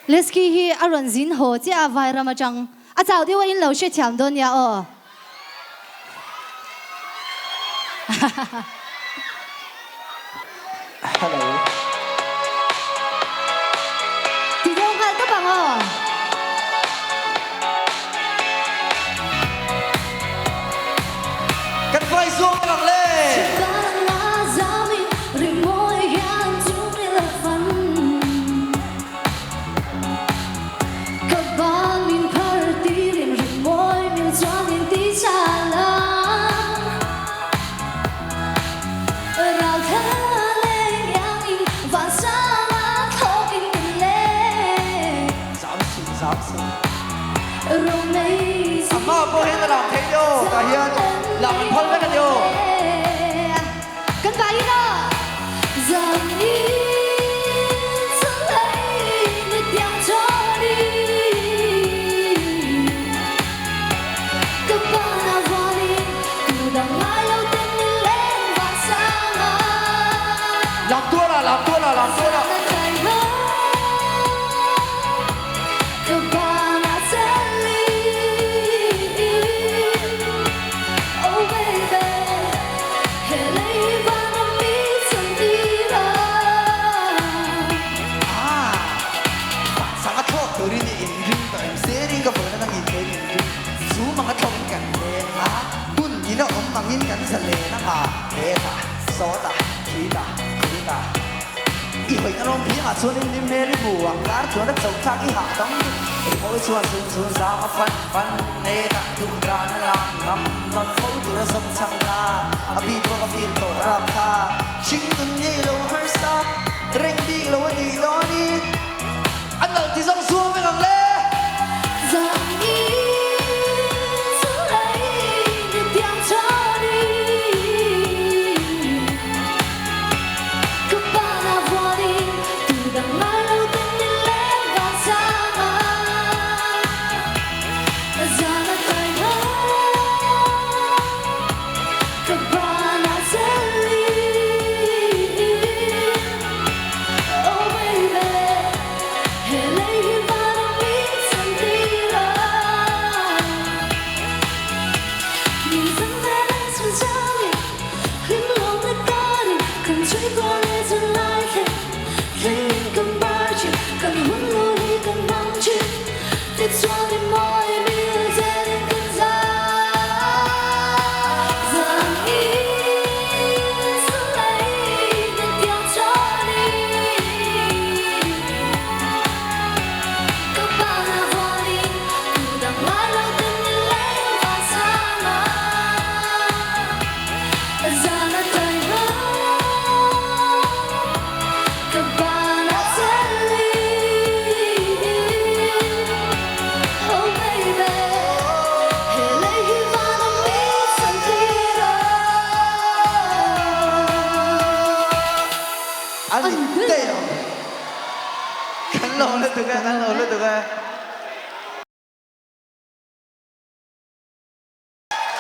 Leski hi aron zin ho chi a vai ramachang a chau diwa in lo she thiam don ya o Hello ที่เดียวกันก็บังอ๋อกันไฟสูงบังเลยอาม่าโบเห็นตลอดเทโยกะเฮียนหลับมันพ้นไว้กันโยกันไปเนาะจะมีสักไหนในเดียวเท่านี้ก็บ้านเอาไว้กูดังไม้เราเต็มเล่นว่าสามาหลับตัวละหลับตัวละหลับตัวละยินกันเสลนะมาเฮตาโซตาคีตาคีตาอีหอยอารมณ์พี่มาชวนนิมเนริบัวการชวนนักจบทางอีหาต้องอีหอยชวนสุนสามฟันเนตาทุกการนั่งนำนอนเขาดูระสมช่างลาอภิตัวกับฟีนโตราคาชิงตุนยี่โลฮาร์สตาเร่งดีโลดีโลนี้อันนั้นที่ส่งสู้ไม่กังเลย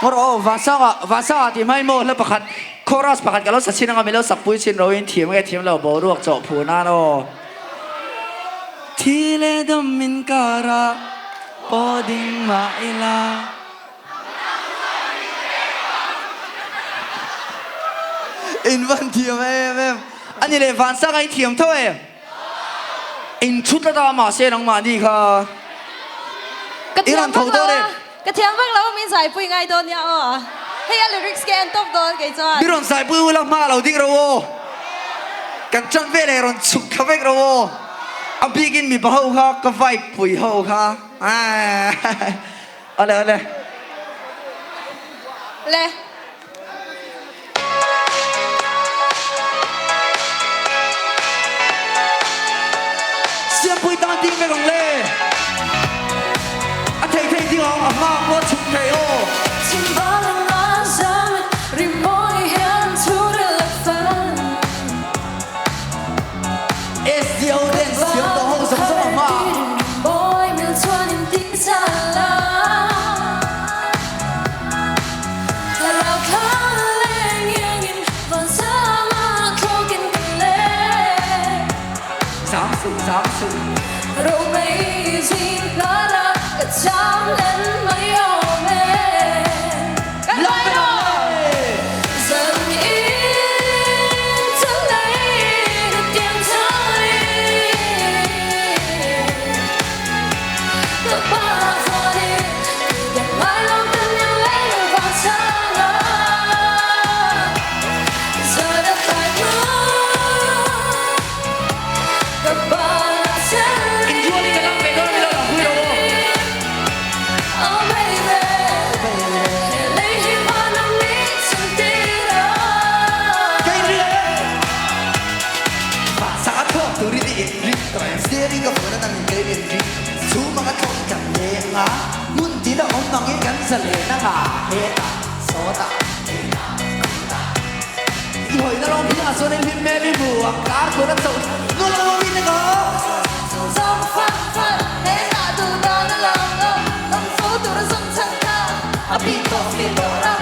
งรอวาซาที่ไม่หมดแล้วประคัดโครัสประคัดกันแล้วสักชิ้นงาไม่แล้วสักปุ้ยชิ้นเราเองทีมไงทีมเราบอรวกเจาะผูน่าโนที่เลดมินการะปอดิงมาอิลาอินวันทีมเอ็มอันนี้เลวันซาไอทีมเท่าไหร่อินชุดละตามาเสียงมาดีค่ะอิรันทองตัวเลยกระเทียมบ้างเรามีสายปุยไงโดนเนี่ยอ๋อให้ยาลิริกสแกนตบโดนไงจ้าบิรอนสายปุยเรามาเราดิ้งเรากันจันเวลรอนสุขเวกเราอับบีกินมีบ่าวค่ะก็ไฟปุยห่อค่ะอะไรเลยเสียปุยตั้งดิ้งไปของเล่เท่ๆที่เราอาม่าว่าชุดเทโอที่บ้านเราจะริมมอยเห็นทุเรศฟันเอสเดียวเด่นเสียงตัวห้องสมอาม่าบอยมิลชวนที่ชาลาเราข้าเล่นยังยินวันสามาโคกินกันเลย30 Romantiskare tavlen MAIMAWMS กันไว้หน่อย Dần yên tháng này được tiếng thôi Các bạn là vô đi Đừng mãi lòng tin yêu lấy mình vào sáng Giờ đã phải mưa Các bạn là chân Enjoy cái lắm về đó đi đâu là vui đâu Oh baby lấy chim hoa năm ít chẳng tin đâu cái gì và sáng thượng từ đi đi đi còn em sẽ đi gặp người đang cái đi đi chú mà cái thông chẳng nhẹ ngã muốn chỉ là ông bằng cái gắn sợi nó ngả hết à số ta hồi nó long phía xuống đến phim mê đi bùa cá của nó sầu nó lo đi nữa Dòng phát phát thế là từ đó nó lòng đâu Tâm phố từ nó dâng chẳng cao À bị tổ phi tổ đâu